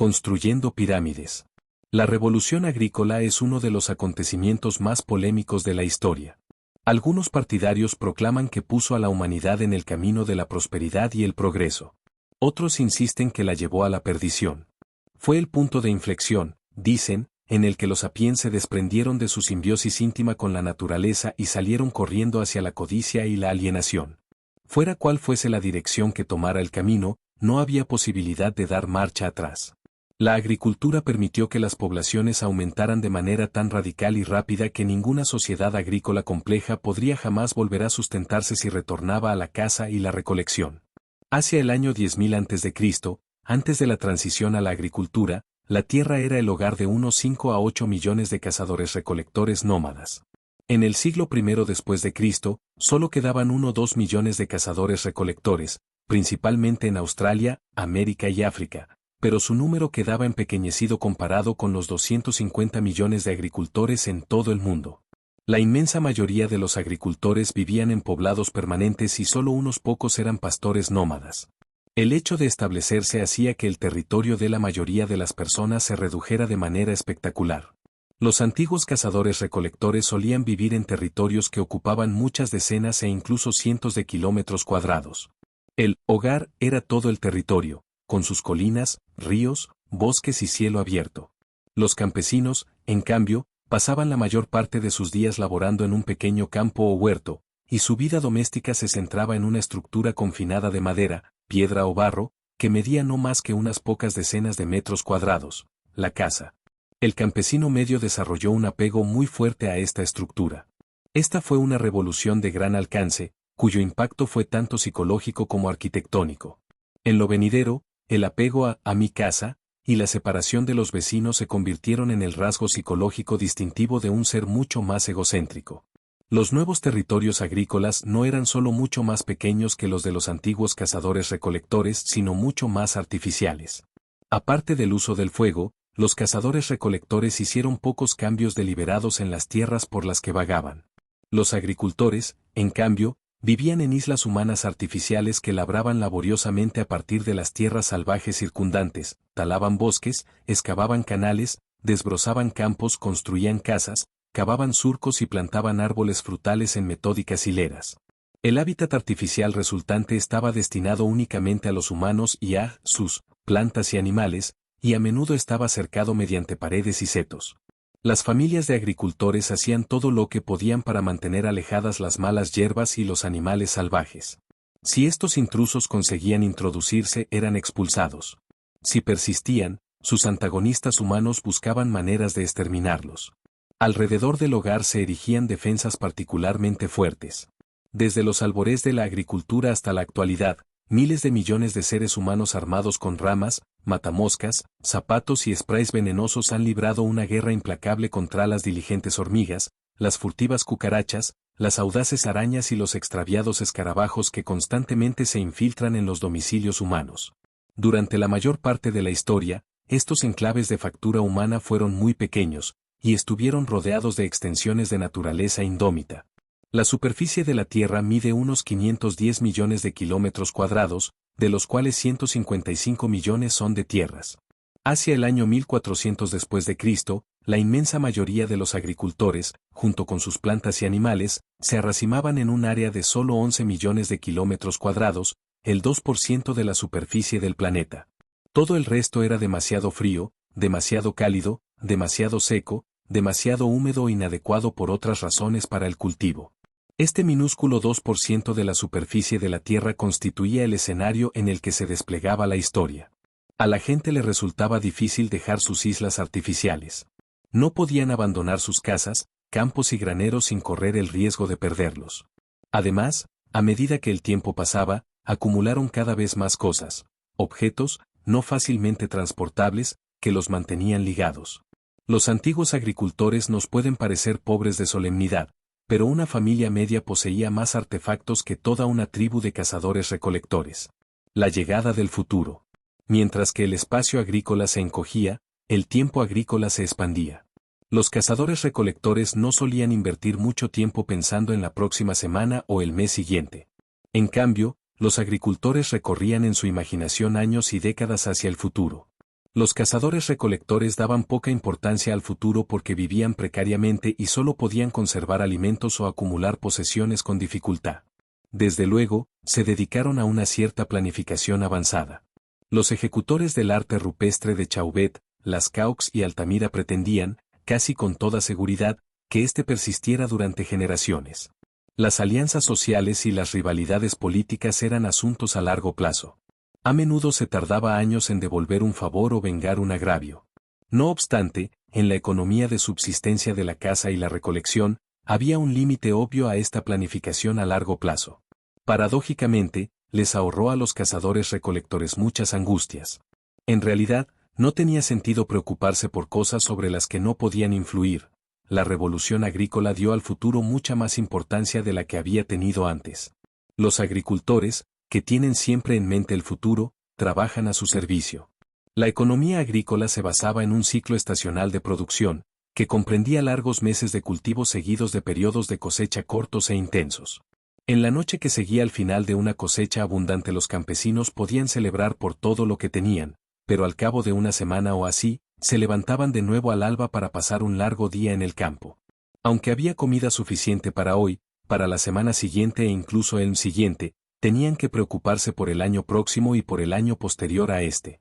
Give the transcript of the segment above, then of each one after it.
Construyendo pirámides. La revolución agrícola es uno de los acontecimientos más polémicos de la historia. Algunos partidarios proclaman que puso a la humanidad en el camino de la prosperidad y el progreso. Otros insisten que la llevó a la perdición. Fue el punto de inflexión, dicen, en el que los sapiens se desprendieron de su simbiosis íntima con la naturaleza y salieron corriendo hacia la codicia y la alienación. Fuera cual fuese la dirección que tomara el camino, no había posibilidad de dar marcha atrás. La agricultura permitió que las poblaciones aumentaran de manera tan radical y rápida que ninguna sociedad agrícola compleja podría jamás volver a sustentarse si retornaba a la caza y la recolección. Hacia el año 10.000 a.C., antes de la transición a la agricultura, la tierra era el hogar de unos 5 a 8 millones de cazadores-recolectores nómadas. En el siglo I después de Cristo, solo quedaban 1 o 2 millones de cazadores-recolectores, principalmente en Australia, América y África, pero su número quedaba empequeñecido comparado con los 250 millones de agricultores en todo el mundo. La inmensa mayoría de los agricultores vivían en poblados permanentes y solo unos pocos eran pastores nómadas. El hecho de establecerse hacía que el territorio de la mayoría de las personas se redujera de manera espectacular. Los antiguos cazadores-recolectores solían vivir en territorios que ocupaban muchas decenas e incluso cientos de kilómetros cuadrados. El hogar era todo el territorio, con sus colinas, ríos, bosques y cielo abierto. Los campesinos, en cambio, pasaban la mayor parte de sus días laborando en un pequeño campo o huerto, y su vida doméstica se centraba en una estructura confinada de madera, piedra o barro, que medía no más que unas pocas decenas de metros cuadrados, la casa. El campesino medio desarrolló un apego muy fuerte a esta estructura. Esta fue una revolución de gran alcance, cuyo impacto fue tanto psicológico como arquitectónico. En lo venidero, el apego a mi casa y la separación de los vecinos se convirtieron en el rasgo psicológico distintivo de un ser mucho más egocéntrico. Los nuevos territorios agrícolas no eran solo mucho más pequeños que los de los antiguos cazadores-recolectores, sino mucho más artificiales. Aparte del uso del fuego, los cazadores-recolectores hicieron pocos cambios deliberados en las tierras por las que vagaban. Los agricultores, en cambio, vivían en islas humanas artificiales que labraban laboriosamente a partir de las tierras salvajes circundantes, talaban bosques, excavaban canales, desbrozaban campos, construían casas, cavaban surcos y plantaban árboles frutales en metódicas hileras. El hábitat artificial resultante estaba destinado únicamente a los humanos y a sus plantas y animales, y a menudo estaba cercado mediante paredes y setos. Las familias de agricultores hacían todo lo que podían para mantener alejadas las malas hierbas y los animales salvajes. Si estos intrusos conseguían introducirse, eran expulsados. Si persistían, sus antagonistas humanos buscaban maneras de exterminarlos. Alrededor del hogar se erigían defensas particularmente fuertes. Desde los albores de la agricultura hasta la actualidad, miles de millones de seres humanos armados con ramas, matamoscas, zapatos y sprays venenosos han librado una guerra implacable contra las diligentes hormigas, las furtivas cucarachas, las audaces arañas y los extraviados escarabajos que constantemente se infiltran en los domicilios humanos. Durante la mayor parte de la historia, estos enclaves de factura humana fueron muy pequeños, y estuvieron rodeados de extensiones de naturaleza indómita. La superficie de la Tierra mide unos 510 millones de kilómetros cuadrados, de los cuales 155 millones son de tierras. Hacia el año 1400 después de Cristo, la inmensa mayoría de los agricultores, junto con sus plantas y animales, se arracimaban en un área de solo 11 millones de kilómetros cuadrados, el 2% de la superficie del planeta. Todo el resto era demasiado frío, demasiado cálido, demasiado seco, demasiado húmedo e inadecuado por otras razones para el cultivo. Este minúsculo 2% de la superficie de la Tierra constituía el escenario en el que se desplegaba la historia. A la gente le resultaba difícil dejar sus islas artificiales. No podían abandonar sus casas, campos y graneros sin correr el riesgo de perderlos. Además, a medida que el tiempo pasaba, acumularon cada vez más cosas, objetos, no fácilmente transportables, que los mantenían ligados. Los antiguos agricultores nos pueden parecer pobres de solemnidad, pero una familia media poseía más artefactos que toda una tribu de cazadores-recolectores. La llegada del futuro. Mientras que el espacio agrícola se encogía, el tiempo agrícola se expandía. Los cazadores-recolectores no solían invertir mucho tiempo pensando en la próxima semana o el mes siguiente. En cambio, los agricultores recorrían en su imaginación años y décadas hacia el futuro. Los cazadores-recolectores daban poca importancia al futuro porque vivían precariamente y solo podían conservar alimentos o acumular posesiones con dificultad. Desde luego, se dedicaron a una cierta planificación avanzada. Los ejecutores del arte rupestre de Chauvet, Lascaux y Altamira pretendían, casi con toda seguridad, que éste persistiera durante generaciones. Las alianzas sociales y las rivalidades políticas eran asuntos a largo plazo. A menudo se tardaba años en devolver un favor o vengar un agravio. No obstante, en la economía de subsistencia de la caza y la recolección, había un límite obvio a esta planificación a largo plazo. Paradójicamente, les ahorró a los cazadores-recolectores muchas angustias. En realidad, no tenía sentido preocuparse por cosas sobre las que no podían influir. La revolución agrícola dio al futuro mucha más importancia de la que había tenido antes. Los agricultores, que tienen siempre en mente el futuro, trabajan a su servicio. La economía agrícola se basaba en un ciclo estacional de producción, que comprendía largos meses de cultivo seguidos de periodos de cosecha cortos e intensos. En la noche que seguía al final de una cosecha abundante los campesinos podían celebrar por todo lo que tenían, pero al cabo de una semana o así, se levantaban de nuevo al alba para pasar un largo día en el campo. Aunque había comida suficiente para hoy, para la semana siguiente e incluso el siguiente, tenían que preocuparse por el año próximo y por el año posterior a este.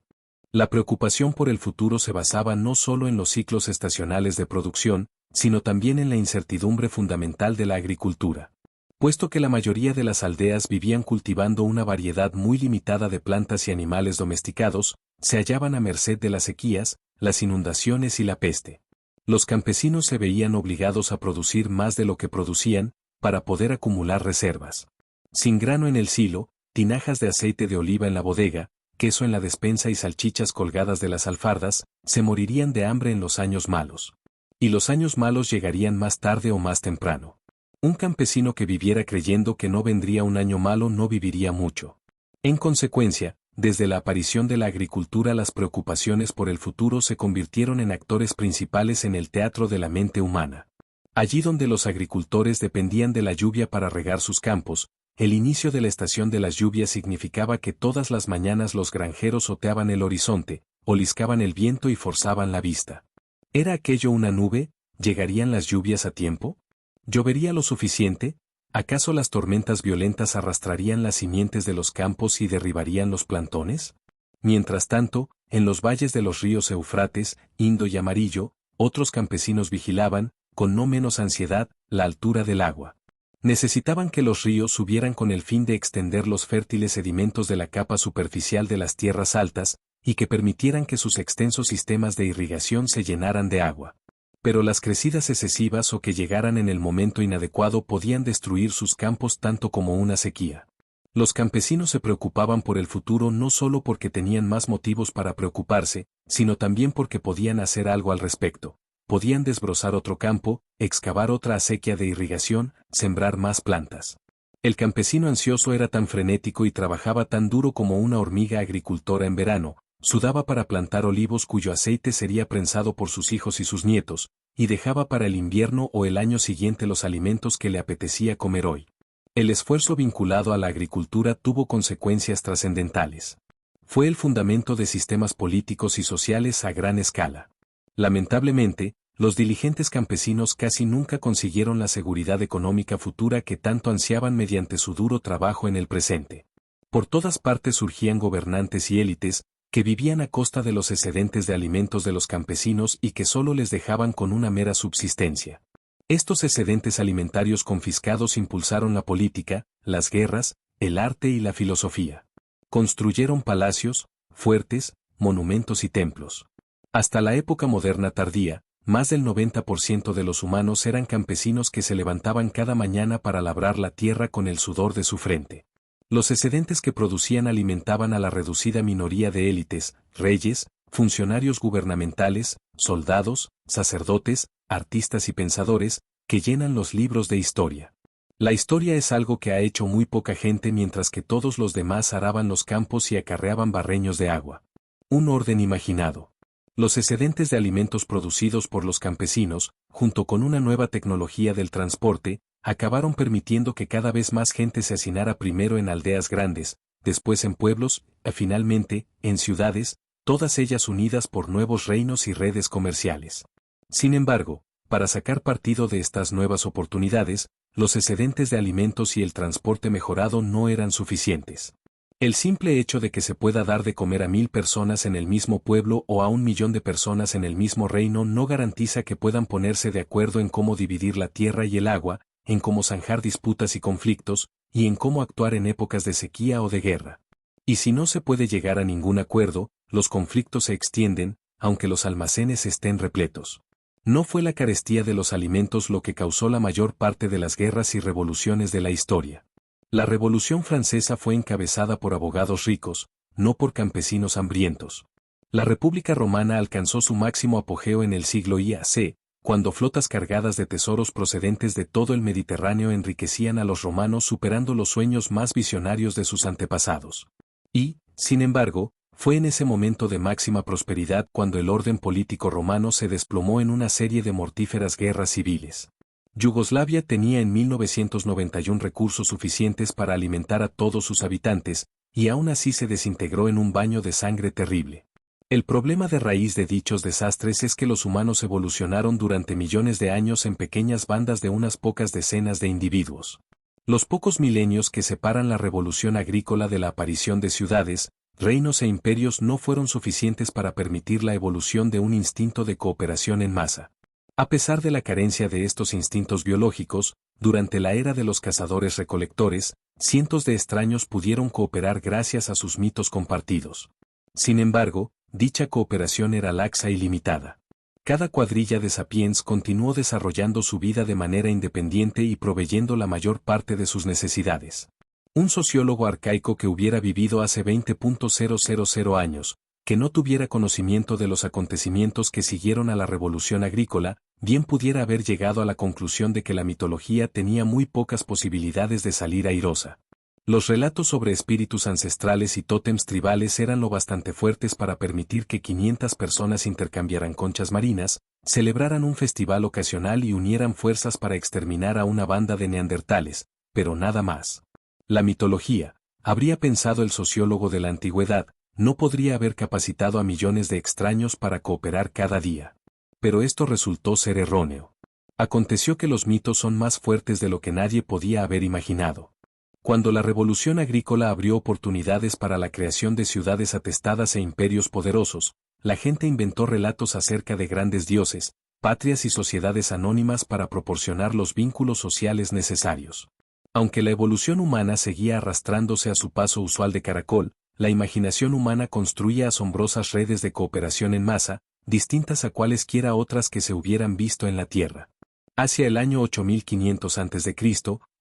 La preocupación por el futuro se basaba no solo en los ciclos estacionales de producción, sino también en la incertidumbre fundamental de la agricultura. Puesto que la mayoría de las aldeas vivían cultivando una variedad muy limitada de plantas y animales domesticados, se hallaban a merced de las sequías, las inundaciones y la peste. Los campesinos se veían obligados a producir más de lo que producían, para poder acumular reservas. Sin grano en el silo, tinajas de aceite de oliva en la bodega, queso en la despensa y salchichas colgadas de las alfardas, se morirían de hambre en los años malos. Y los años malos llegarían más tarde o más temprano. Un campesino que viviera creyendo que no vendría un año malo no viviría mucho. En consecuencia, desde la aparición de la agricultura las preocupaciones por el futuro se convirtieron en actores principales en el teatro de la mente humana. Allí donde los agricultores dependían de la lluvia para regar sus campos, el inicio de la estación de las lluvias significaba que todas las mañanas los granjeros oteaban el horizonte, oliscaban el viento y forzaban la vista. ¿Era aquello una nube? ¿Llegarían las lluvias a tiempo? ¿Llovería lo suficiente? ¿Acaso las tormentas violentas arrastrarían las simientes de los campos y derribarían los plantones? Mientras tanto, en los valles de los ríos Eufrates, Indo y Amarillo, otros campesinos vigilaban, con no menos ansiedad, la altura del agua. Necesitaban que los ríos subieran con el fin de extender los fértiles sedimentos de la capa superficial de las tierras altas, y que permitieran que sus extensos sistemas de irrigación se llenaran de agua. Pero las crecidas excesivas o que llegaran en el momento inadecuado podían destruir sus campos tanto como una sequía. Los campesinos se preocupaban por el futuro no solo porque tenían más motivos para preocuparse, sino también porque podían hacer algo al respecto. Podían desbrozar otro campo, excavar otra acequia de irrigación, sembrar más plantas. El campesino ansioso era tan frenético y trabajaba tan duro como una hormiga agricultora en verano, sudaba para plantar olivos cuyo aceite sería prensado por sus hijos y sus nietos, y dejaba para el invierno o el año siguiente los alimentos que le apetecía comer hoy. El esfuerzo vinculado a la agricultura tuvo consecuencias trascendentales. Fue el fundamento de sistemas políticos y sociales a gran escala. Lamentablemente, los diligentes campesinos casi nunca consiguieron la seguridad económica futura que tanto ansiaban mediante su duro trabajo en el presente. Por todas partes surgían gobernantes y élites, que vivían a costa de los excedentes de alimentos de los campesinos y que solo les dejaban con una mera subsistencia. Estos excedentes alimentarios confiscados impulsaron la política, las guerras, el arte y la filosofía. Construyeron palacios, fuertes, monumentos y templos. Hasta la época moderna tardía, más del 90% de los humanos eran campesinos que se levantaban cada mañana para labrar la tierra con el sudor de su frente. Los excedentes que producían alimentaban a la reducida minoría de élites, reyes, funcionarios gubernamentales, soldados, sacerdotes, artistas y pensadores, que llenan los libros de historia. La historia es algo que ha hecho muy poca gente mientras que todos los demás araban los campos y acarreaban barreños de agua. Un orden imaginado. Los excedentes de alimentos producidos por los campesinos, junto con una nueva tecnología del transporte, acabaron permitiendo que cada vez más gente se hacinara primero en aldeas grandes, después en pueblos, y finalmente, en ciudades, todas ellas unidas por nuevos reinos y redes comerciales. Sin embargo, para sacar partido de estas nuevas oportunidades, los excedentes de alimentos y el transporte mejorado no eran suficientes. El simple hecho de que se pueda dar de comer a 1000 personas en el mismo pueblo o a 1 millón de personas en el mismo reino no garantiza que puedan ponerse de acuerdo en cómo dividir la tierra y el agua, en cómo zanjar disputas y conflictos, y en cómo actuar en épocas de sequía o de guerra. Y si no se puede llegar a ningún acuerdo, los conflictos se extienden, aunque los almacenes estén repletos. No fue la carestía de los alimentos lo que causó la mayor parte de las guerras y revoluciones de la historia. La Revolución Francesa fue encabezada por abogados ricos, no por campesinos hambrientos. La República Romana alcanzó su máximo apogeo en el siglo IAC, cuando flotas cargadas de tesoros procedentes de todo el Mediterráneo enriquecían a los romanos superando los sueños más visionarios de sus antepasados. Y, sin embargo, fue en ese momento de máxima prosperidad cuando el orden político romano se desplomó en una serie de mortíferas guerras civiles. Yugoslavia tenía en 1991 recursos suficientes para alimentar a todos sus habitantes, y aún así se desintegró en un baño de sangre terrible. El problema de raíz de dichos desastres es que los humanos evolucionaron durante millones de años en pequeñas bandas de unas pocas decenas de individuos. Los pocos milenios que separan la revolución agrícola de la aparición de ciudades, reinos e imperios no fueron suficientes para permitir la evolución de un instinto de cooperación en masa. A pesar de la carencia de estos instintos biológicos, durante la era de los cazadores-recolectores, cientos de extraños pudieron cooperar gracias a sus mitos compartidos. Sin embargo, dicha cooperación era laxa y limitada. Cada cuadrilla de sapiens continuó desarrollando su vida de manera independiente y proveyendo la mayor parte de sus necesidades. Un sociólogo arcaico que hubiera vivido hace 20.000 años, que no tuviera conocimiento de los acontecimientos que siguieron a la revolución agrícola, bien pudiera haber llegado a la conclusión de que la mitología tenía muy pocas posibilidades de salir airosa. Los relatos sobre espíritus ancestrales y tótems tribales eran lo bastante fuertes para permitir que 500 personas intercambiaran conchas marinas, celebraran un festival ocasional y unieran fuerzas para exterminar a una banda de neandertales, pero nada más. La mitología, habría pensado el sociólogo de la antigüedad, no podría haber capacitado a millones de extraños para cooperar cada día. Pero esto resultó ser erróneo. Aconteció que los mitos son más fuertes de lo que nadie podía haber imaginado. Cuando la revolución agrícola abrió oportunidades para la creación de ciudades atestadas e imperios poderosos, la gente inventó relatos acerca de grandes dioses, patrias y sociedades anónimas para proporcionar los vínculos sociales necesarios. Aunque la evolución humana seguía arrastrándose a su paso usual de caracol, la imaginación humana construía asombrosas redes de cooperación en masa, distintas a cualesquiera otras que se hubieran visto en la Tierra. Hacia el año 8500 a.C.,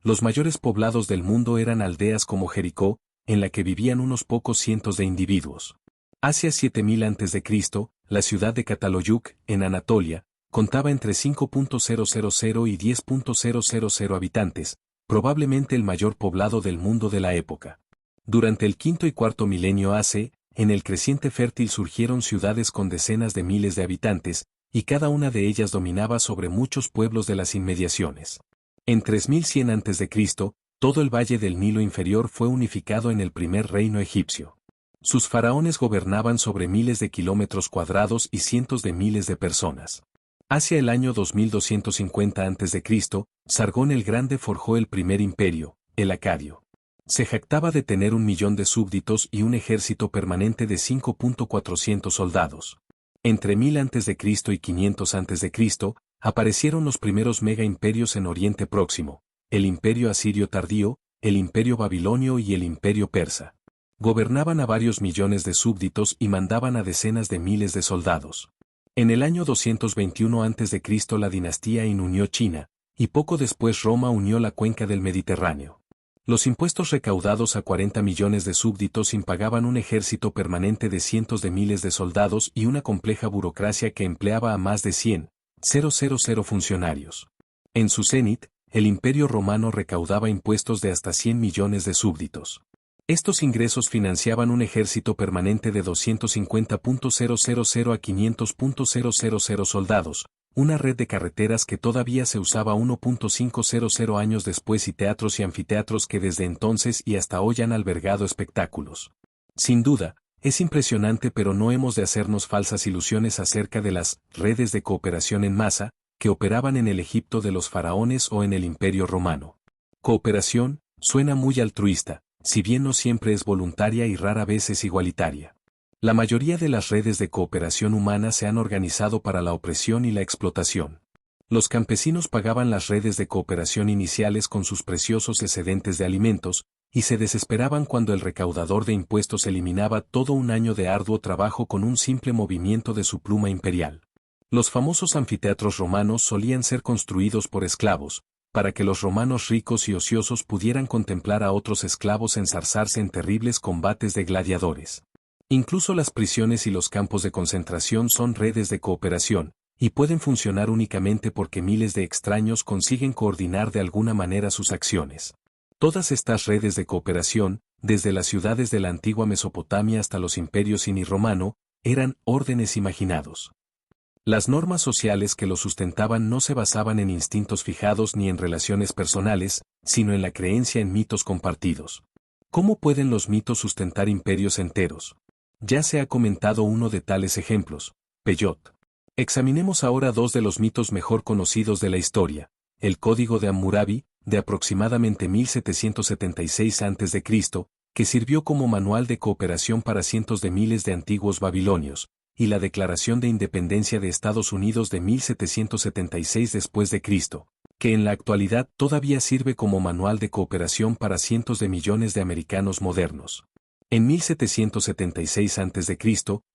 los mayores poblados del mundo eran aldeas como Jericó, en la que vivían unos pocos cientos de individuos. Hacia 7000 a.C., la ciudad de Cataloyuk, en Anatolia, contaba entre 5.000 y 10.000 habitantes, probablemente el mayor poblado del mundo de la época. Durante el quinto y cuarto milenio AC, en el creciente fértil surgieron ciudades con decenas de miles de habitantes, y cada una de ellas dominaba sobre muchos pueblos de las inmediaciones. En 3100 a.C., todo el valle del Nilo inferior fue unificado en el primer reino egipcio. Sus faraones gobernaban sobre miles de kilómetros cuadrados y cientos de miles de personas. Hacia el año 2250 a.C., Sargón el Grande forjó el primer imperio, el acadio. Se jactaba de tener 1 millón de súbditos y un ejército permanente de 5.400 soldados. Entre 1000 a.C. y 500 a.C., aparecieron los primeros mega imperios en Oriente Próximo, el Imperio Asirio Tardío, el Imperio Babilonio y el Imperio Persa. Gobernaban a varios millones de súbditos y mandaban a decenas de miles de soldados. En el año 221 a.C. la dinastía In unió China, y poco después Roma unió la cuenca del Mediterráneo. Los impuestos recaudados a 40 millones de súbditos impagaban un ejército permanente de cientos de miles de soldados y una compleja burocracia que empleaba a más de 100.000 funcionarios. En su cenit, el Imperio Romano recaudaba impuestos de hasta 100 millones de súbditos. Estos ingresos financiaban un ejército permanente de 250.000 a 500.000 soldados, una red de carreteras que todavía se usaba 1.500 años después y teatros y anfiteatros que desde entonces y hasta hoy han albergado espectáculos. Sin duda, Es impresionante, pero no hemos de hacernos falsas ilusiones acerca de las redes de cooperación en masa que operaban en el Egipto de los faraones o en el Imperio Romano. Cooperación suena muy altruista, si bien no siempre es voluntaria y rara vez es igualitaria. La mayoría de las redes de cooperación humana se han organizado para la opresión y la explotación. Los campesinos pagaban las redes de cooperación iniciales con sus preciosos excedentes de alimentos, y se desesperaban cuando el recaudador de impuestos eliminaba todo un año de arduo trabajo con un simple movimiento de su pluma imperial. Los famosos anfiteatros romanos solían ser construidos por esclavos, para que los romanos ricos y ociosos pudieran contemplar a otros esclavos enzarzarse en terribles combates de gladiadores. Incluso las prisiones y los campos de concentración son redes de cooperación, y pueden funcionar únicamente porque miles de extraños consiguen coordinar de alguna manera sus acciones. Todas estas redes de cooperación, desde las ciudades de la antigua Mesopotamia hasta los imperios sin y romano, eran órdenes imaginados. Las normas sociales que los sustentaban no se basaban en instintos fijados ni en relaciones personales, sino en la creencia en mitos compartidos. ¿Cómo pueden los mitos sustentar imperios enteros? Ya se ha comentado uno de tales ejemplos, Peyot. Examinemos ahora dos de los mitos mejor conocidos de la historia: el Código de Hammurabi, de aproximadamente 1776 a.C., que sirvió como manual de cooperación para cientos de miles de antiguos babilonios, y la Declaración de Independencia de Estados Unidos de 1776 después de Cristo, que en la actualidad todavía sirve como manual de cooperación para cientos de millones de americanos modernos. En 1776 a.C.,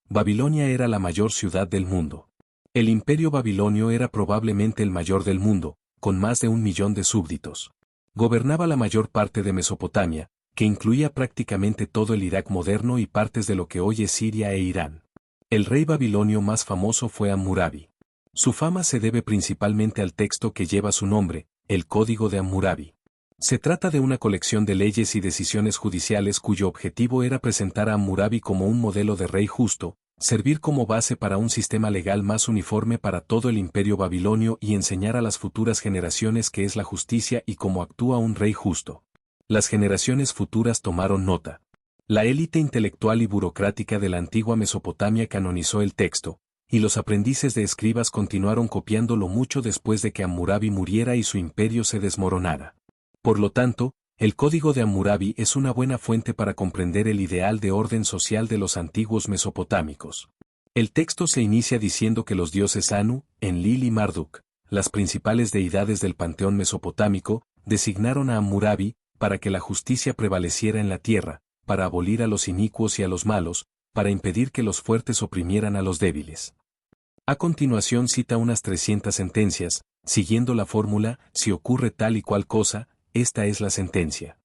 Babilonia era la mayor ciudad del mundo. El imperio babilonio era probablemente el mayor del mundo, con más de 1 millón de súbditos. Gobernaba la mayor parte de Mesopotamia, que incluía prácticamente todo el Irak moderno y partes de lo que hoy es Siria e Irán. El rey babilonio más famoso fue Hammurabi. Su fama se debe principalmente al texto que lleva su nombre, el Código de Hammurabi. Se trata de una colección de leyes y decisiones judiciales cuyo objetivo era presentar a Hammurabi como un modelo de rey justo, servir como base para un sistema legal más uniforme para todo el imperio babilonio y enseñar a las futuras generaciones qué es la justicia y cómo actúa un rey justo. Las generaciones futuras tomaron nota. La élite intelectual y burocrática de la antigua Mesopotamia canonizó el texto, y los aprendices de escribas continuaron copiándolo mucho después de que Hammurabi muriera y su imperio se desmoronara. Por lo tanto, el Código de Hammurabi es una buena fuente para comprender el ideal de orden social de los antiguos mesopotámicos. El texto se inicia diciendo que los dioses Anu, Enlil y Marduk, las principales deidades del panteón mesopotámico, designaron a Hammurabi para que la justicia prevaleciera en la tierra, para abolir a los inicuos y a los malos, para impedir que los fuertes oprimieran a los débiles. A continuación cita unas 300 sentencias, siguiendo la fórmula: si ocurre tal y cual cosa, esta es la sentencia.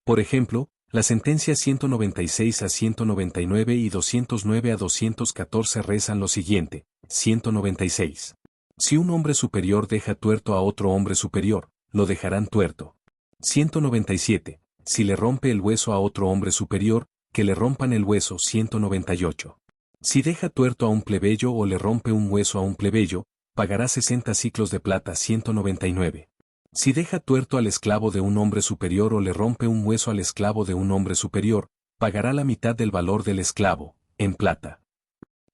Por ejemplo, las sentencias 196 a 199 y 209 a 214 rezan lo siguiente: 196. Si un hombre superior deja tuerto a otro hombre superior, lo dejarán tuerto. 197. Si le rompe el hueso a otro hombre superior, que le rompan el hueso. 198. Si deja tuerto a un plebeyo o le rompe un hueso a un plebeyo, pagará 60 siclos de plata. 199. Si deja tuerto al esclavo de un hombre superior o le rompe un hueso al esclavo de un hombre superior, pagará la mitad del valor del esclavo, en plata.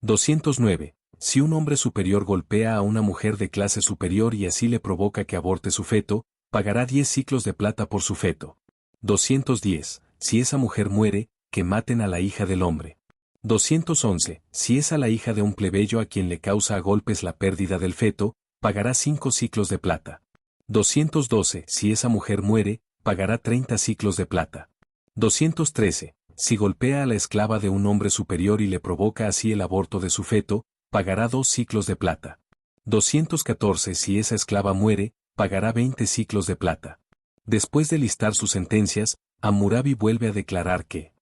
209. Si un hombre superior golpea a una mujer de clase superior y así le provoca que aborte su feto, pagará 10 siclos de plata por su feto. 210. Si esa mujer muere, que maten a la hija del hombre. 211. Si es a la hija de un plebeyo a quien le causa a golpes la pérdida del feto, pagará 5 siclos de plata. 212. Si esa mujer muere, pagará 30 siclos de plata. 213. Si golpea a la esclava de un hombre superior y le provoca así el aborto de su feto, pagará 2 siclos de plata. 214. Si esa esclava muere, pagará 20 siclos de plata. Después de listar sus sentencias, Hammurabi vuelve a declarar que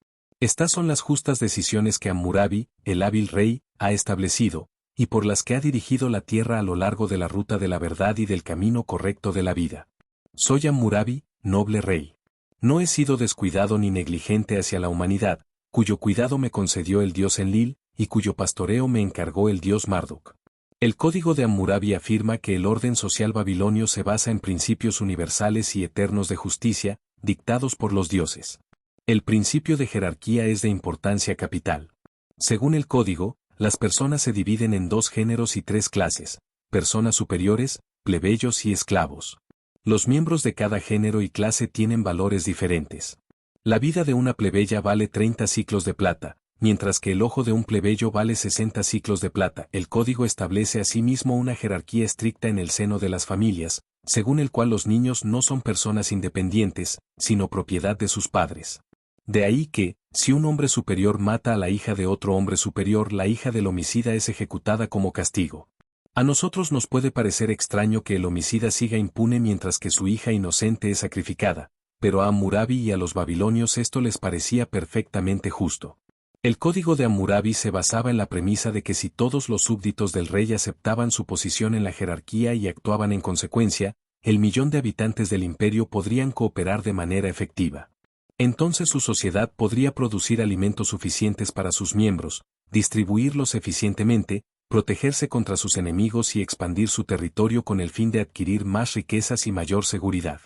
estas son las justas decisiones que Hammurabi, el hábil rey, ha establecido, y por las que ha dirigido la tierra a lo largo de la ruta de la verdad y del camino correcto de la vida. Soy Hammurabi, noble rey. No he sido descuidado ni negligente hacia la humanidad, cuyo cuidado me concedió el dios Enlil, y cuyo pastoreo me encargó el dios Marduk. El Código de Hammurabi afirma que el orden social babilonio se basa en principios universales y eternos de justicia, dictados por los dioses. El principio de jerarquía es de importancia capital. Según el código, las personas se dividen en dos géneros y tres clases: personas superiores, plebeyos y esclavos. Los miembros de cada género y clase tienen valores diferentes. La vida de una plebeya vale 30 ciclos de plata, mientras que el ojo de un plebeyo vale 60 ciclos de plata. El código establece asimismo una jerarquía estricta en el seno de las familias, según el cual los niños no son personas independientes, sino propiedad de sus padres. De ahí que, si un hombre superior mata a la hija de otro hombre superior, la hija del homicida es ejecutada como castigo. A nosotros nos puede parecer extraño que el homicida siga impune mientras que su hija inocente es sacrificada, pero a Hammurabi y a los babilonios esto les parecía perfectamente justo. El código de Hammurabi se basaba en la premisa de que si todos los súbditos del rey aceptaban su posición en la jerarquía y actuaban en consecuencia, el millón de habitantes del imperio podrían cooperar de manera efectiva. Entonces su sociedad podría producir alimentos suficientes para sus miembros, distribuirlos eficientemente, protegerse contra sus enemigos y expandir su territorio con el fin de adquirir más riquezas y mayor seguridad.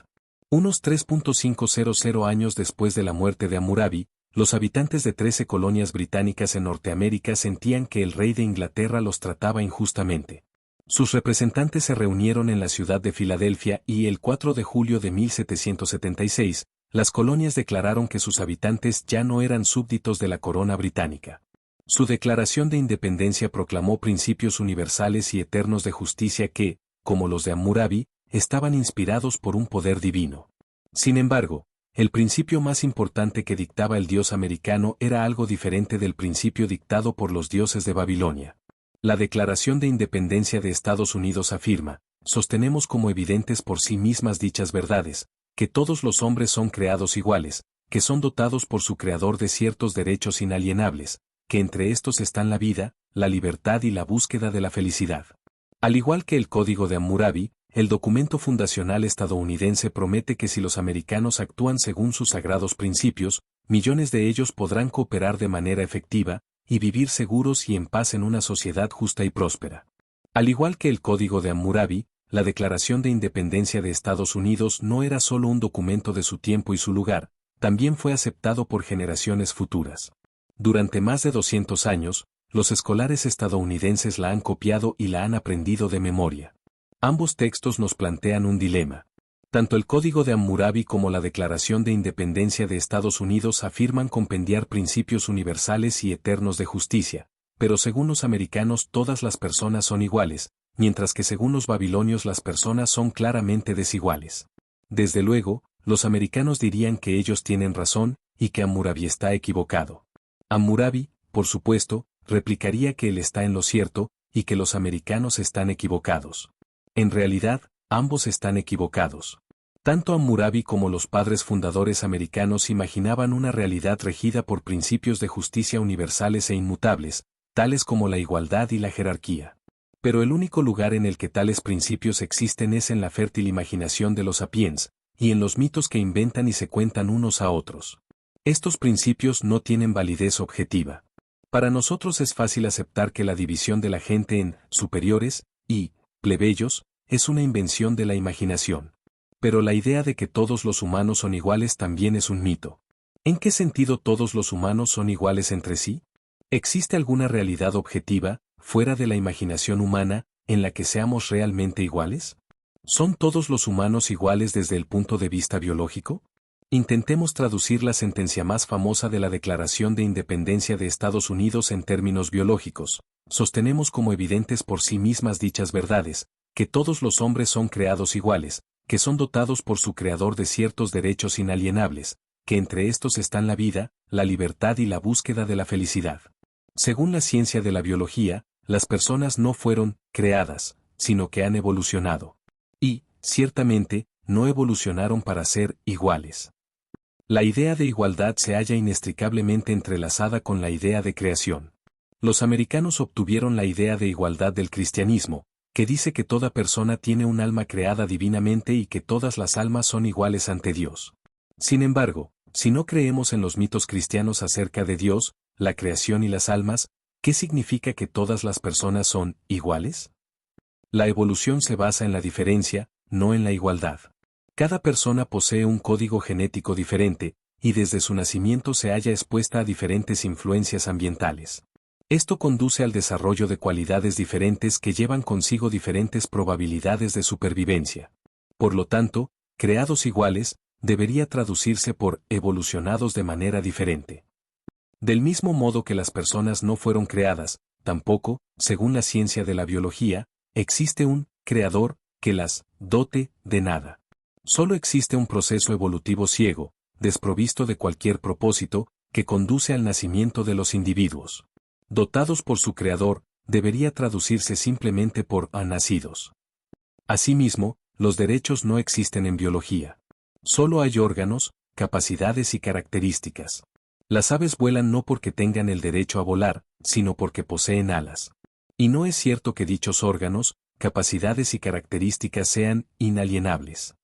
Unos 3.500 años después de la muerte de Hammurabi, los habitantes de 13 colonias británicas en Norteamérica sentían que el rey de Inglaterra los trataba injustamente. Sus representantes se reunieron en la ciudad de Filadelfia y el 4 de julio de 1776, las colonias declararon que sus habitantes ya no eran súbditos de la corona británica. Su declaración de independencia proclamó principios universales y eternos de justicia que, como los de Hammurabi, estaban inspirados por un poder divino. Sin embargo, el principio más importante que dictaba el dios americano era algo diferente del principio dictado por los dioses de Babilonia. La Declaración de Independencia de Estados Unidos afirma: sostenemos como evidentes por sí mismas dichas verdades, que todos los hombres son creados iguales, que son dotados por su creador de ciertos derechos inalienables, que entre estos están la vida, la libertad y la búsqueda de la felicidad. Al igual que el Código de Hammurabi, el documento fundacional estadounidense promete que si los americanos actúan según sus sagrados principios, millones de ellos podrán cooperar de manera efectiva, y vivir seguros y en paz en una sociedad justa y próspera. Al igual que el Código de Hammurabi, la Declaración de Independencia de Estados Unidos no era solo un documento de su tiempo y su lugar, también fue aceptado por generaciones futuras. Durante más de 200 años, los escolares estadounidenses la han copiado y la han aprendido de memoria. Ambos textos nos plantean un dilema. Tanto el Código de Hammurabi como la Declaración de Independencia de Estados Unidos afirman compendiar principios universales y eternos de justicia, pero según los americanos todas las personas son iguales, mientras que según los babilonios las personas son claramente desiguales. Desde luego, los americanos dirían que ellos tienen razón, y que Hammurabi está equivocado. Hammurabi, por supuesto, replicaría que él está en lo cierto, y que los americanos están equivocados. En realidad, ambos están equivocados. Tanto Hammurabi como los padres fundadores americanos imaginaban una realidad regida por principios de justicia universales e inmutables, tales como la igualdad y la jerarquía. Pero el único lugar en el que tales principios existen es en la fértil imaginación de los sapiens, y en los mitos que inventan y se cuentan unos a otros. Estos principios no tienen validez objetiva. Para nosotros es fácil aceptar que la división de la gente en superiores y plebeyos es una invención de la imaginación. Pero la idea de que todos los humanos son iguales también es un mito. ¿En qué sentido todos los humanos son iguales entre sí? ¿Existe alguna realidad objetiva, fuera de la imaginación humana, en la que seamos realmente iguales? ¿Son todos los humanos iguales desde el punto de vista biológico? Intentemos traducir la sentencia más famosa de la Declaración de Independencia de Estados Unidos en términos biológicos. Sostenemos como evidentes por sí mismas dichas verdades, que todos los hombres son creados iguales, que son dotados por su creador de ciertos derechos inalienables, que entre estos están la vida, la libertad y la búsqueda de la felicidad. Según la ciencia de la biología, las personas no fueron creadas, sino que han evolucionado. Y, ciertamente, no evolucionaron para ser iguales. La idea de igualdad se halla inextricablemente entrelazada con la idea de creación. Los americanos obtuvieron la idea de igualdad del cristianismo, que dice que toda persona tiene un alma creada divinamente y que todas las almas son iguales ante Dios. Sin embargo, si no creemos en los mitos cristianos acerca de Dios, la creación y las almas, ¿qué significa que todas las personas son iguales? La evolución se basa en la diferencia, no en la igualdad. Cada persona posee un código genético diferente, y desde su nacimiento se halla expuesta a diferentes influencias ambientales. Esto conduce al desarrollo de cualidades diferentes que llevan consigo diferentes probabilidades de supervivencia. Por lo tanto, creados iguales, debería traducirse por evolucionados de manera diferente. Del mismo modo que las personas no fueron creadas, tampoco, según la ciencia de la biología, existe un creador que las dote de nada. Solo existe un proceso evolutivo ciego, desprovisto de cualquier propósito, que conduce al nacimiento de los individuos. Dotados por su creador, debería traducirse simplemente por nacidos. Asimismo, los derechos no existen en biología. Solo hay órganos, capacidades y características. Las aves vuelan no porque tengan el derecho a volar, sino porque poseen alas. Y no es cierto que dichos órganos, capacidades y características sean inalienables.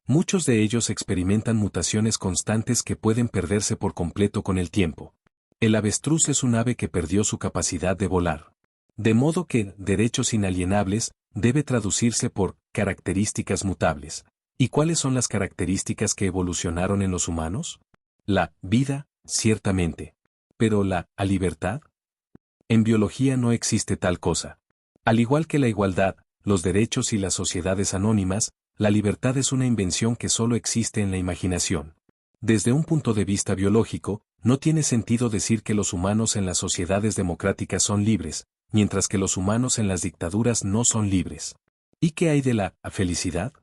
Muchos de ellos experimentan mutaciones constantes que pueden perderse por completo con el tiempo. El avestruz es un ave que perdió su capacidad de volar. De modo que, derechos inalienables, debe traducirse por características mutables. ¿Y cuáles son las características que evolucionaron en los humanos? La vida, ciertamente. Pero la libertad. En biología no existe tal cosa. Al igual que la igualdad, los derechos y las sociedades anónimas, la libertad es una invención que solo existe en la imaginación. Desde un punto de vista biológico, no tiene sentido decir que los humanos en las sociedades democráticas son libres, mientras que los humanos en las dictaduras no son libres. ¿Y qué hay de la felicidad?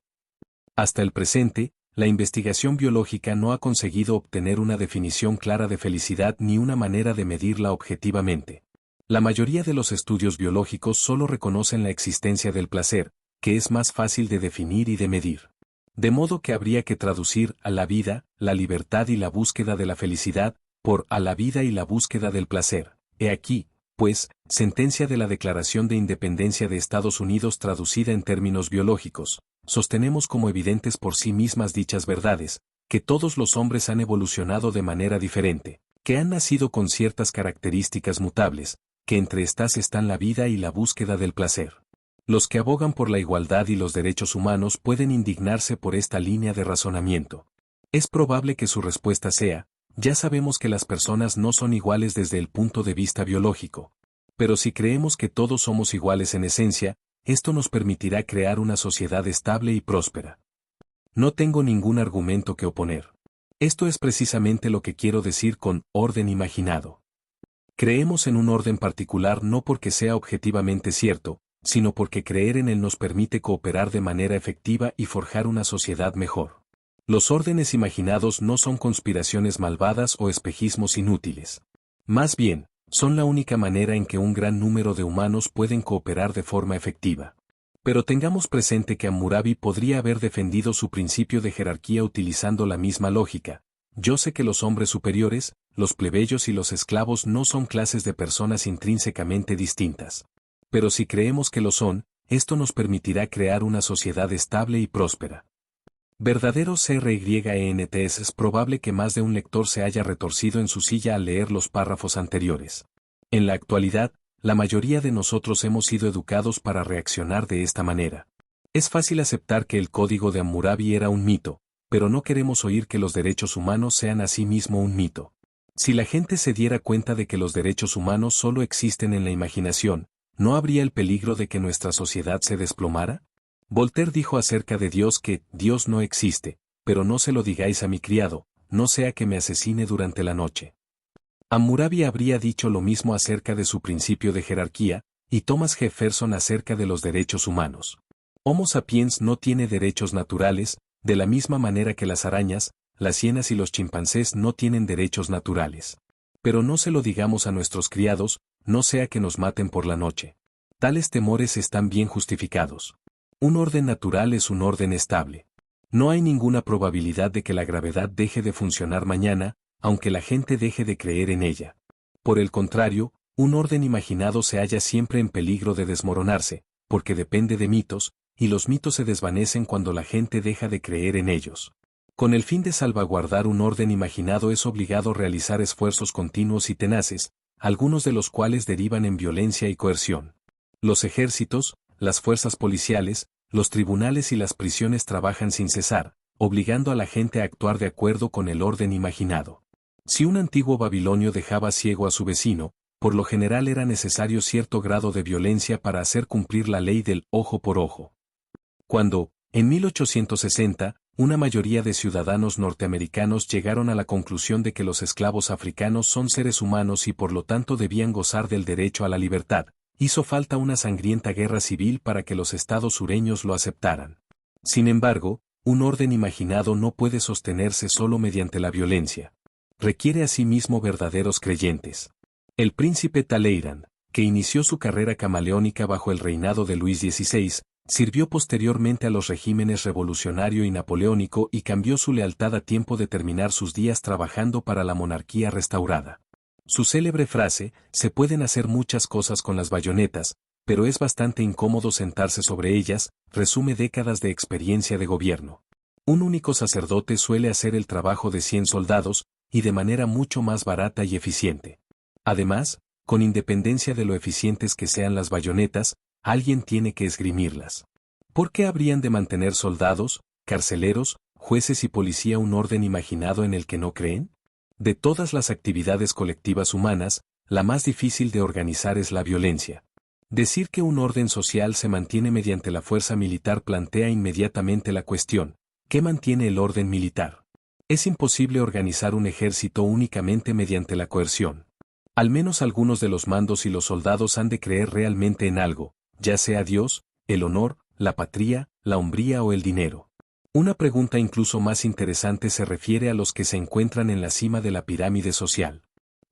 Hasta el presente, la investigación biológica no ha conseguido obtener una definición clara de felicidad ni una manera de medirla objetivamente. La mayoría de los estudios biológicos solo reconocen la existencia del placer, que es más fácil de definir y de medir. De modo que habría que traducir a la vida, la libertad y la búsqueda de la felicidad, por a la vida y la búsqueda del placer. He aquí, pues, sentencia de la Declaración de Independencia de Estados Unidos traducida en términos biológicos. Sostenemos como evidentes por sí mismas dichas verdades, que todos los hombres han evolucionado de manera diferente, que han nacido con ciertas características mutables, que entre estas están la vida y la búsqueda del placer. Los que abogan por la igualdad y los derechos humanos pueden indignarse por esta línea de razonamiento. Es probable que su respuesta sea, ya sabemos que las personas no son iguales desde el punto de vista biológico. Pero si creemos que todos somos iguales en esencia, esto nos permitirá crear una sociedad estable y próspera. No tengo ningún argumento que oponer. Esto es precisamente lo que quiero decir con orden imaginado. Creemos en un orden particular no porque sea objetivamente cierto, sino porque creer en él nos permite cooperar de manera efectiva y forjar una sociedad mejor. Los órdenes imaginados no son conspiraciones malvadas o espejismos inútiles. Más bien, son la única manera en que un gran número de humanos pueden cooperar de forma efectiva. Pero tengamos presente que Hammurabi podría haber defendido su principio de jerarquía utilizando la misma lógica. Yo sé que los hombres superiores, los plebeyos y los esclavos no son clases de personas intrínsecamente distintas. Pero si creemos que lo son, esto nos permitirá crear una sociedad estable y próspera. Verdadero CRYENTS. Es probable que más de un lector se haya retorcido en su silla al leer los párrafos anteriores. En la actualidad, la mayoría de nosotros hemos sido educados para reaccionar de esta manera. Es fácil aceptar que el código de Hammurabi era un mito, pero no queremos oír que los derechos humanos sean asimismo un mito. Si la gente se diera cuenta de que los derechos humanos solo existen en la imaginación, ¿no habría el peligro de que nuestra sociedad se desplomara? Voltaire dijo acerca de Dios que Dios no existe, pero no se lo digáis a mi criado, no sea que me asesine durante la noche. Hammurabi habría dicho lo mismo acerca de su principio de jerarquía, y Thomas Jefferson acerca de los derechos humanos. Homo sapiens no tiene derechos naturales, de la misma manera que las arañas, las hienas y los chimpancés no tienen derechos naturales. Pero no se lo digamos a nuestros criados, no sea que nos maten por la noche. Tales temores están bien justificados. Un orden natural es un orden estable. No hay ninguna probabilidad de que la gravedad deje de funcionar mañana, aunque la gente deje de creer en ella. Por el contrario, un orden imaginado se halla siempre en peligro de desmoronarse, porque depende de mitos, y los mitos se desvanecen cuando la gente deja de creer en ellos. Con el fin de salvaguardar un orden imaginado es obligado realizar esfuerzos continuos y tenaces, algunos de los cuales derivan en violencia y coerción. Los ejércitos, las fuerzas policiales, los tribunales y las prisiones trabajan sin cesar, obligando a la gente a actuar de acuerdo con el orden imaginado. Si un antiguo babilonio dejaba ciego a su vecino, por lo general era necesario cierto grado de violencia para hacer cumplir la ley del ojo por ojo. Cuando, en 1860, una mayoría de ciudadanos norteamericanos llegaron a la conclusión de que los esclavos africanos son seres humanos y por lo tanto debían gozar del derecho a la libertad, hizo falta una sangrienta guerra civil para que los estados sureños lo aceptaran. Sin embargo, un orden imaginado no puede sostenerse solo mediante la violencia. Requiere asimismo verdaderos creyentes. El príncipe Talleyrand, que inició su carrera camaleónica bajo el reinado de Luis XVI, sirvió posteriormente a los regímenes revolucionario y napoleónico y cambió su lealtad a tiempo de terminar sus días trabajando para la monarquía restaurada. Su célebre frase, se pueden hacer muchas cosas con las bayonetas, pero es bastante incómodo sentarse sobre ellas, resume décadas de experiencia de gobierno. Un único sacerdote suele hacer el trabajo de 100 soldados, y de manera mucho más barata y eficiente. Además, con independencia de lo eficientes que sean las bayonetas, alguien tiene que esgrimirlas. ¿Por qué habrían de mantener soldados, carceleros, jueces y policía un orden imaginado en el que no creen? De todas las actividades colectivas humanas, la más difícil de organizar es la violencia. Decir que un orden social se mantiene mediante la fuerza militar plantea inmediatamente la cuestión, ¿qué mantiene el orden militar? Es imposible organizar un ejército únicamente mediante la coerción. Al menos algunos de los mandos y los soldados han de creer realmente en algo, ya sea Dios, el honor, la patria, la hombría o el dinero. Una pregunta incluso más interesante se refiere a los que se encuentran en la cima de la pirámide social.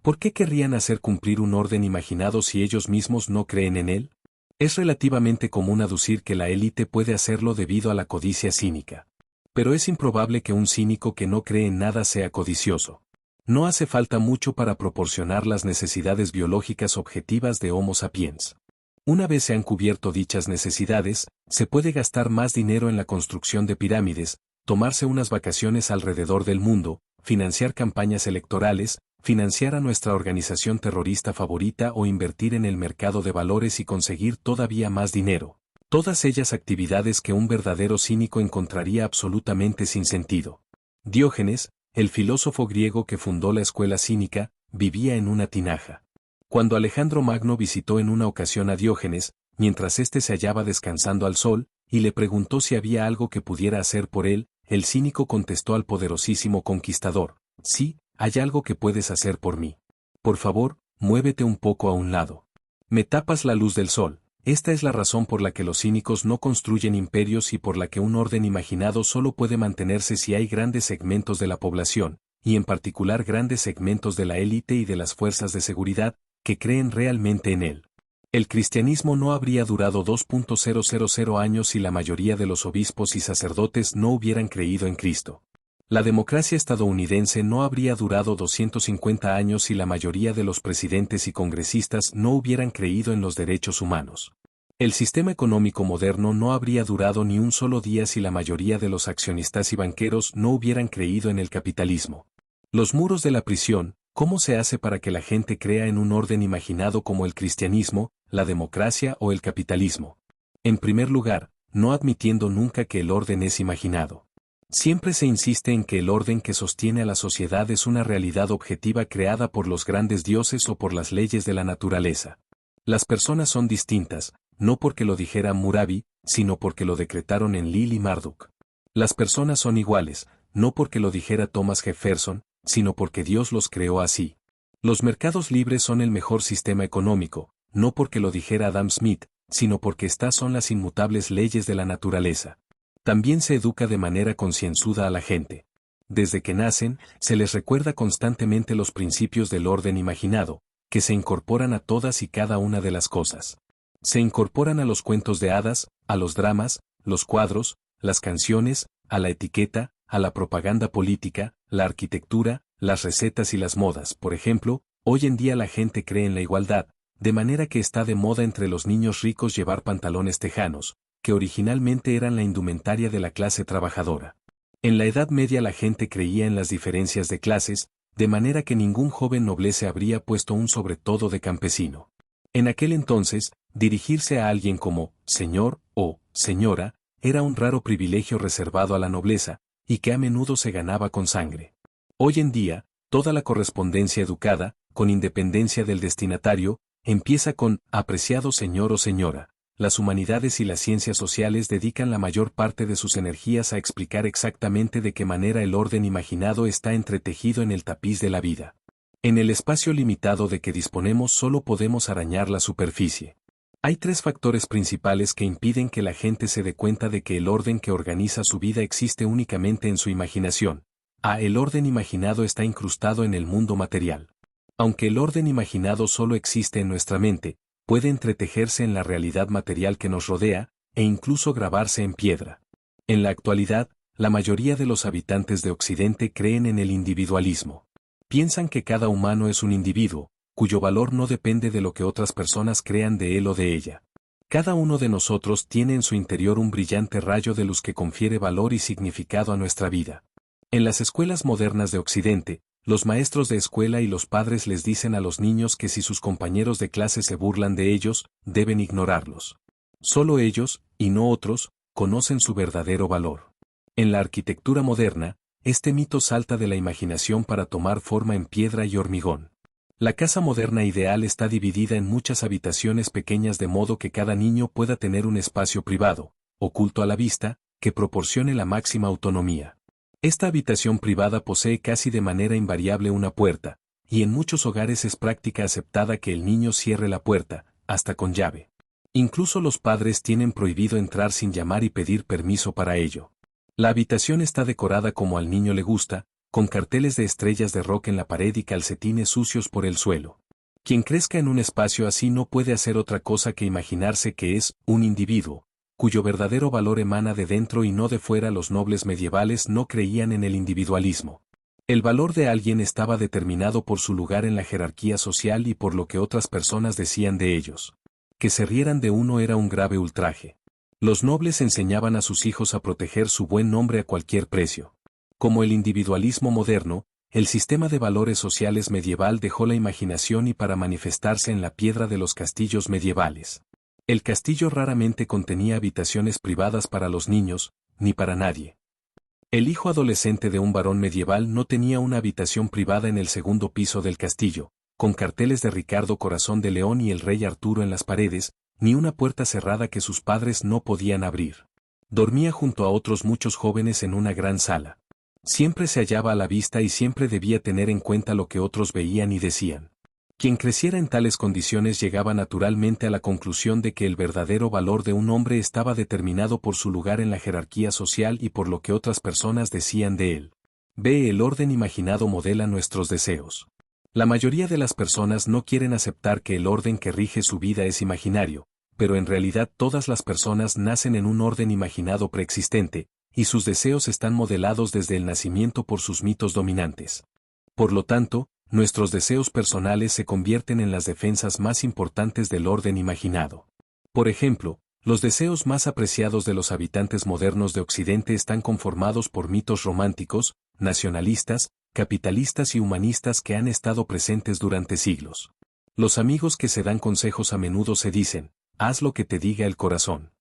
¿Por qué querrían hacer cumplir un orden imaginado si ellos mismos no creen en él? Es relativamente común aducir que la élite puede hacerlo debido a la codicia cínica. Pero es improbable que un cínico que no cree en nada sea codicioso. No hace falta mucho para proporcionar las necesidades biológicas objetivas de Homo sapiens. Una vez se han cubierto dichas necesidades, se puede gastar más dinero en la construcción de pirámides, tomarse unas vacaciones alrededor del mundo, financiar campañas electorales, financiar a nuestra organización terrorista favorita o invertir en el mercado de valores y conseguir todavía más dinero. Todas ellas actividades que un verdadero cínico encontraría absolutamente sin sentido. Diógenes, el filósofo griego que fundó la escuela cínica, vivía en una tinaja. Cuando Alejandro Magno visitó en una ocasión a Diógenes, mientras éste se hallaba descansando al sol, y le preguntó si había algo que pudiera hacer por él, el cínico contestó al poderosísimo conquistador: sí, hay algo que puedes hacer por mí. Por favor, muévete un poco a un lado. Me tapas la luz del sol. Esta es la razón por la que los cínicos no construyen imperios y por la que un orden imaginado solo puede mantenerse si hay grandes segmentos de la población, y en particular grandes segmentos de la élite y de las fuerzas de seguridad, que creen realmente en él. El cristianismo no habría durado 2.000 años si la mayoría de los obispos y sacerdotes no hubieran creído en Cristo. La democracia estadounidense no habría durado 250 años si la mayoría de los presidentes y congresistas no hubieran creído en los derechos humanos. El sistema económico moderno no habría durado ni un solo día si la mayoría de los accionistas y banqueros no hubieran creído en el capitalismo. Los muros de la prisión, ¿cómo se hace para que la gente crea en un orden imaginado como el cristianismo, la democracia o el capitalismo? En primer lugar, no admitiendo nunca que el orden es imaginado. Siempre se insiste en que el orden que sostiene a la sociedad es una realidad objetiva creada por los grandes dioses o por las leyes de la naturaleza. Las personas son distintas, no porque lo dijera Murabi, sino porque lo decretaron en Enlil y Marduk. Las personas son iguales, no porque lo dijera Thomas Jefferson, sino porque Dios los creó así. Los mercados libres son el mejor sistema económico, no porque lo dijera Adam Smith, sino porque estas son las inmutables leyes de la naturaleza. También se educa de manera concienzuda a la gente. Desde que nacen, se les recuerda constantemente los principios del orden imaginado, que se incorporan a todas y cada una de las cosas. Se incorporan a los cuentos de hadas, a los dramas, los cuadros, las canciones, a la etiqueta, a la propaganda política, la arquitectura, las recetas y las modas. Por ejemplo, hoy en día la gente cree en la igualdad, de manera que está de moda entre los niños ricos llevar pantalones tejanos, que originalmente eran la indumentaria de la clase trabajadora. En la Edad Media la gente creía en las diferencias de clases, de manera que ningún joven noble se habría puesto un sobretodo de campesino. En aquel entonces, dirigirse a alguien como señor o señora era un raro privilegio reservado a la nobleza, y que a menudo se ganaba con sangre. Hoy en día, toda la correspondencia educada, con independencia del destinatario, empieza con «apreciado señor o señora». Las humanidades y las ciencias sociales dedican la mayor parte de sus energías a explicar exactamente de qué manera el orden imaginado está entretejido en el tapiz de la vida. En el espacio limitado de que disponemos solo podemos arañar la superficie. Hay tres factores principales que impiden que la gente se dé cuenta de que el orden que organiza su vida existe únicamente en su imaginación. A. El orden imaginado está incrustado en el mundo material. Aunque el orden imaginado solo existe en nuestra mente, puede entretejerse en la realidad material que nos rodea, e incluso grabarse en piedra. En la actualidad, la mayoría de los habitantes de Occidente creen en el individualismo. Piensan que cada humano es un individuo, cuyo valor no depende de lo que otras personas crean de él o de ella. Cada uno de nosotros tiene en su interior un brillante rayo de luz que confiere valor y significado a nuestra vida. En las escuelas modernas de Occidente, los maestros de escuela y los padres les dicen a los niños que si sus compañeros de clase se burlan de ellos, deben ignorarlos. Solo ellos, y no otros, conocen su verdadero valor. En la arquitectura moderna, este mito salta de la imaginación para tomar forma en piedra y hormigón. La casa moderna ideal está dividida en muchas habitaciones pequeñas de modo que cada niño pueda tener un espacio privado, oculto a la vista, que proporcione la máxima autonomía. Esta habitación privada posee casi de manera invariable una puerta, y en muchos hogares es práctica aceptada que el niño cierre la puerta, hasta con llave. Incluso los padres tienen prohibido entrar sin llamar y pedir permiso para ello. La habitación está decorada como al niño le gusta, con carteles de estrellas de rock en la pared y calcetines sucios por el suelo. Quien crezca en un espacio así no puede hacer otra cosa que imaginarse que es un individuo, cuyo verdadero valor emana de dentro y no de fuera. Los nobles medievales no creían en el individualismo. El valor de alguien estaba determinado por su lugar en la jerarquía social y por lo que otras personas decían de ellos. Que se rieran de uno era un grave ultraje. Los nobles enseñaban a sus hijos a proteger su buen nombre a cualquier precio. Como el individualismo moderno, el sistema de valores sociales medieval dejó la imaginación y para manifestarse en la piedra de los castillos medievales. El castillo raramente contenía habitaciones privadas para los niños, ni para nadie. El hijo adolescente de un varón medieval no tenía una habitación privada en el segundo piso del castillo, con carteles de Ricardo Corazón de León y el rey Arturo en las paredes, ni una puerta cerrada que sus padres no podían abrir. Dormía junto a otros muchos jóvenes en una gran sala. Siempre se hallaba a la vista y siempre debía tener en cuenta lo que otros veían y decían. Quien creciera en tales condiciones llegaba naturalmente a la conclusión de que el verdadero valor de un hombre estaba determinado por su lugar en la jerarquía social y por lo que otras personas decían de él. B. El orden imaginado modela nuestros deseos. La mayoría de las personas no quieren aceptar que el orden que rige su vida es imaginario, pero en realidad todas las personas nacen en un orden imaginado preexistente, y sus deseos están modelados desde el nacimiento por sus mitos dominantes. Por lo tanto, nuestros deseos personales se convierten en las defensas más importantes del orden imaginado. Por ejemplo, los deseos más apreciados de los habitantes modernos de Occidente están conformados por mitos románticos, nacionalistas, capitalistas y humanistas que han estado presentes durante siglos. Los amigos que se dan consejos a menudo se dicen, haz lo que te diga el corazón.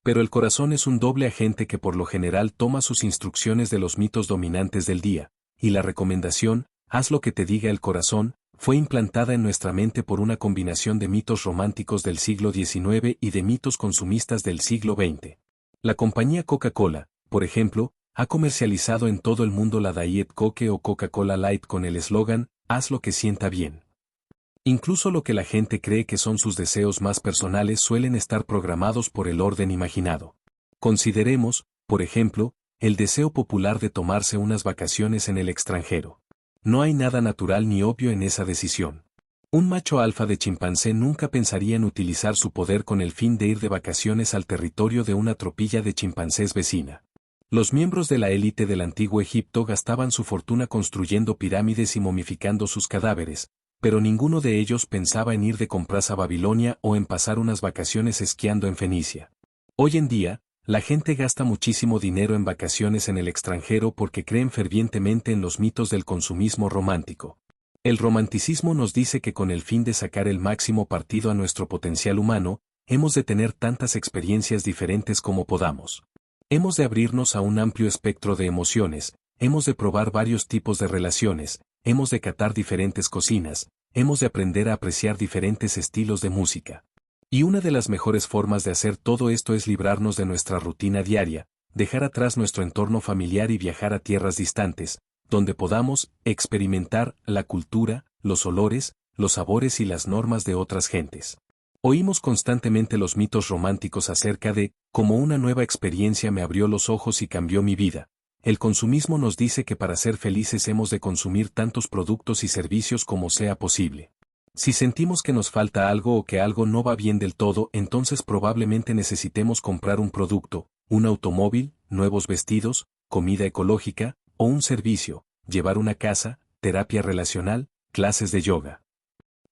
Pero el corazón es un doble agente que por lo general toma sus instrucciones de los mitos dominantes del día, y la recomendación, haz lo que te diga el corazón, fue implantada en nuestra mente por una combinación de mitos románticos del siglo XIX y de mitos consumistas del siglo XX. La compañía Coca-Cola, por ejemplo, ha comercializado en todo el mundo la Diet Coke o Coca-Cola Light con el eslogan, haz lo que sienta bien. Incluso lo que la gente cree que son sus deseos más personales suelen estar programados por el orden imaginado. Consideremos, por ejemplo, el deseo popular de tomarse unas vacaciones en el extranjero. No hay nada natural ni obvio en esa decisión. Un macho alfa de chimpancé nunca pensaría en utilizar su poder con el fin de ir de vacaciones al territorio de una tropilla de chimpancés vecina. Los miembros de la élite del antiguo Egipto gastaban su fortuna construyendo pirámides y momificando sus cadáveres, pero ninguno de ellos pensaba en ir de compras a Babilonia o en pasar unas vacaciones esquiando en Fenicia. Hoy en día, la gente gasta muchísimo dinero en vacaciones en el extranjero porque creen fervientemente en los mitos del consumismo romántico. El romanticismo nos dice que con el fin de sacar el máximo partido a nuestro potencial humano, hemos de tener tantas experiencias diferentes como podamos. Hemos de abrirnos a un amplio espectro de emociones, hemos de probar varios tipos de relaciones, hemos de catar diferentes cocinas, hemos de aprender a apreciar diferentes estilos de música. Y una de las mejores formas de hacer todo esto es librarnos de nuestra rutina diaria, dejar atrás nuestro entorno familiar y viajar a tierras distantes, donde podamos experimentar la cultura, los olores, los sabores y las normas de otras gentes. Oímos constantemente los mitos románticos acerca de cómo una nueva experiencia me abrió los ojos y cambió mi vida. El consumismo nos dice que para ser felices hemos de consumir tantos productos y servicios como sea posible. Si sentimos que nos falta algo o que algo no va bien del todo, entonces probablemente necesitemos comprar un producto, un automóvil, nuevos vestidos, comida ecológica, o un servicio, llevar una casa, terapia relacional, clases de yoga.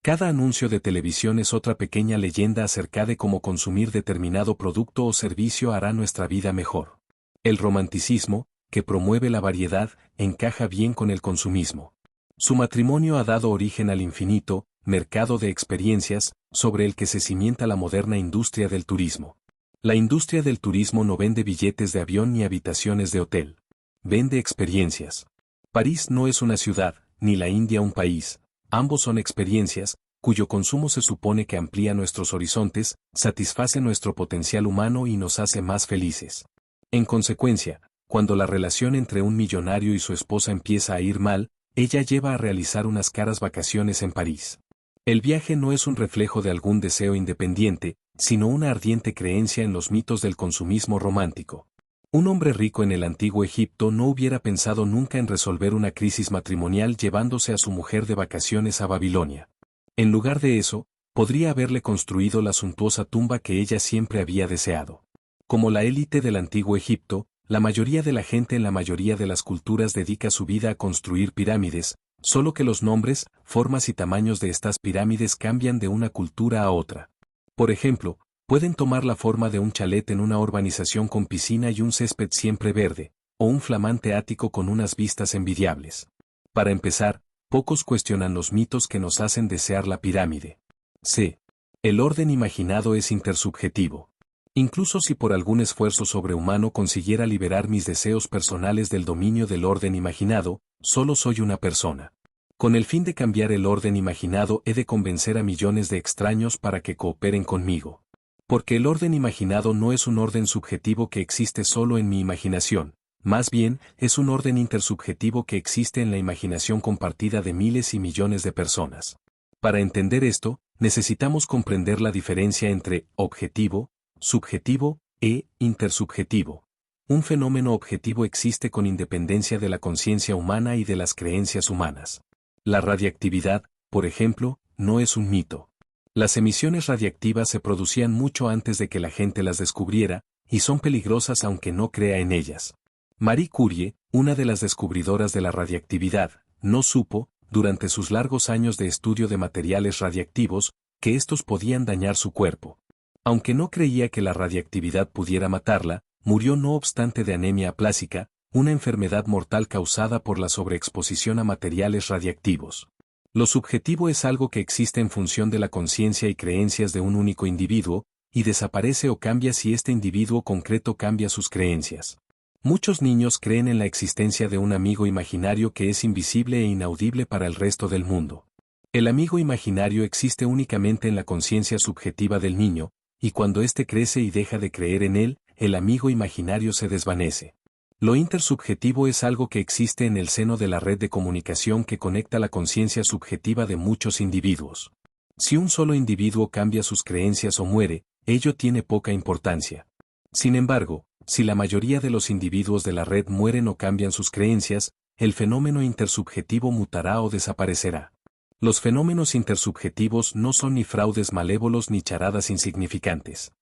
Cada anuncio de televisión es otra pequeña leyenda acerca de cómo consumir determinado producto o servicio hará nuestra vida mejor. El romanticismo, que promueve la variedad, encaja bien con el consumismo. Su matrimonio ha dado origen al infinito mercado de experiencias, sobre el que se cimienta la moderna industria del turismo. La industria del turismo no vende billetes de avión ni habitaciones de hotel. Vende experiencias. París no es una ciudad, ni la India un país. Ambos son experiencias, cuyo consumo se supone que amplía nuestros horizontes, satisface nuestro potencial humano y nos hace más felices. En consecuencia, cuando la relación entre un millonario y su esposa empieza a ir mal, ella lleva a realizar unas caras vacaciones en París. El viaje no es un reflejo de algún deseo independiente, sino una ardiente creencia en los mitos del consumismo romántico. Un hombre rico en el antiguo Egipto no hubiera pensado nunca en resolver una crisis matrimonial llevándose a su mujer de vacaciones a Babilonia. En lugar de eso, podría haberle construido la suntuosa tumba que ella siempre había deseado. Como la élite del antiguo Egipto, la mayoría de la gente en la mayoría de las culturas dedica su vida a construir pirámides, solo que los nombres, formas y tamaños de estas pirámides cambian de una cultura a otra. Por ejemplo, pueden tomar la forma de un chalet en una urbanización con piscina y un césped siempre verde, o un flamante ático con unas vistas envidiables. Para empezar, pocos cuestionan los mitos que nos hacen desear la pirámide. C. El orden imaginado es intersubjetivo. Incluso si por algún esfuerzo sobrehumano consiguiera liberar mis deseos personales del dominio del orden imaginado, solo soy una persona. Con el fin de cambiar el orden imaginado he de convencer a millones de extraños para que cooperen conmigo. Porque el orden imaginado no es un orden subjetivo que existe solo en mi imaginación, más bien es un orden intersubjetivo que existe en la imaginación compartida de miles y millones de personas. Para entender esto, necesitamos comprender la diferencia entre objetivo, subjetivo e intersubjetivo. Un fenómeno objetivo existe con independencia de la conciencia humana y de las creencias humanas. La radiactividad, por ejemplo, no es un mito. Las emisiones radiactivas se producían mucho antes de que la gente las descubriera, y son peligrosas aunque no crea en ellas. Marie Curie, una de las descubridoras de la radiactividad, no supo, durante sus largos años de estudio de materiales radiactivos, que estos podían dañar su cuerpo. Aunque no creía que la radiactividad pudiera matarla, murió no obstante de anemia aplásica, una enfermedad mortal causada por la sobreexposición a materiales radiactivos. Lo subjetivo es algo que existe en función de la conciencia y creencias de un único individuo, y desaparece o cambia si este individuo concreto cambia sus creencias. Muchos niños creen en la existencia de un amigo imaginario que es invisible e inaudible para el resto del mundo. El amigo imaginario existe únicamente en la conciencia subjetiva del niño, y cuando éste crece y deja de creer en él, el amigo imaginario se desvanece. Lo intersubjetivo es algo que existe en el seno de la red de comunicación que conecta la conciencia subjetiva de muchos individuos. Si un solo individuo cambia sus creencias o muere, ello tiene poca importancia. Sin embargo, si la mayoría de los individuos de la red mueren o cambian sus creencias, el fenómeno intersubjetivo mutará o desaparecerá. Los fenómenos intersubjetivos no son ni fraudes malévolos ni charadas insignificantes.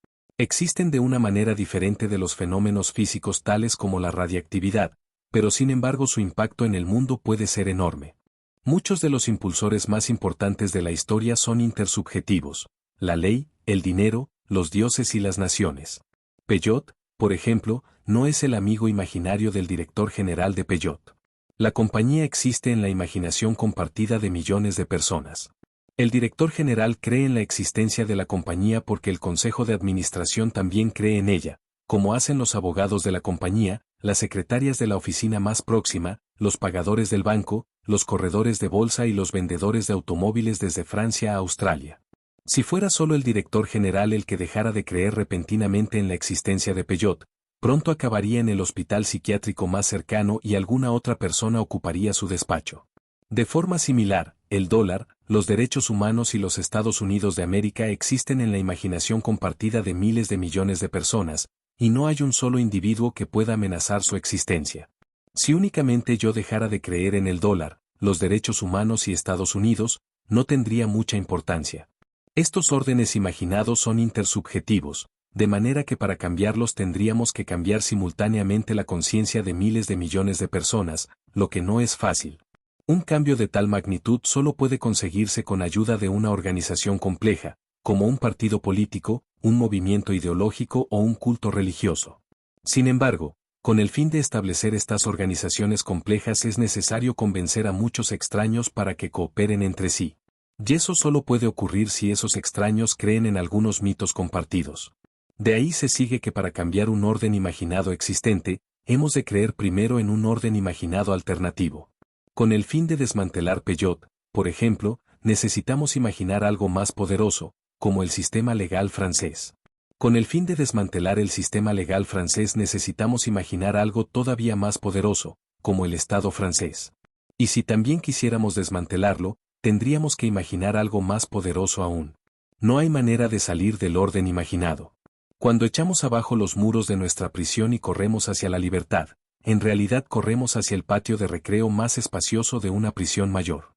Existen de una manera diferente de los fenómenos físicos tales como la radiactividad, pero sin embargo su impacto en el mundo puede ser enorme. Muchos de los impulsores más importantes de la historia son intersubjetivos: la ley, el dinero, los dioses y las naciones. Peugeot, por ejemplo, no es el amigo imaginario del director general de Peugeot. La compañía existe en la imaginación compartida de millones de personas. El director general cree en la existencia de la compañía porque el consejo de administración también cree en ella, como hacen los abogados de la compañía, las secretarias de la oficina más próxima, los pagadores del banco, los corredores de bolsa y los vendedores de automóviles desde Francia a Australia. Si fuera solo el director general el que dejara de creer repentinamente en la existencia de Peugeot, pronto acabaría en el hospital psiquiátrico más cercano y alguna otra persona ocuparía su despacho. De forma similar, el dólar, los derechos humanos y los Estados Unidos de América existen en la imaginación compartida de miles de millones de personas, y no hay un solo individuo que pueda amenazar su existencia. Si únicamente yo dejara de creer en el dólar, los derechos humanos y Estados Unidos, no tendría mucha importancia. Estos órdenes imaginados son intersubjetivos, de manera que para cambiarlos tendríamos que cambiar simultáneamente la conciencia de miles de millones de personas, lo que no es fácil. Un cambio de tal magnitud solo puede conseguirse con ayuda de una organización compleja, como un partido político, un movimiento ideológico o un culto religioso. Sin embargo, con el fin de establecer estas organizaciones complejas es necesario convencer a muchos extraños para que cooperen entre sí. Y eso solo puede ocurrir si esos extraños creen en algunos mitos compartidos. De ahí se sigue que para cambiar un orden imaginado existente, hemos de creer primero en un orden imaginado alternativo. Con el fin de desmantelar Peugeot, por ejemplo, necesitamos imaginar algo más poderoso, como el sistema legal francés. Con el fin de desmantelar el sistema legal francés necesitamos imaginar algo todavía más poderoso, como el Estado francés. Y si también quisiéramos desmantelarlo, tendríamos que imaginar algo más poderoso aún. No hay manera de salir del orden imaginado. Cuando echamos abajo los muros de nuestra prisión y corremos hacia la libertad, en realidad corremos hacia el patio de recreo más espacioso de una prisión mayor.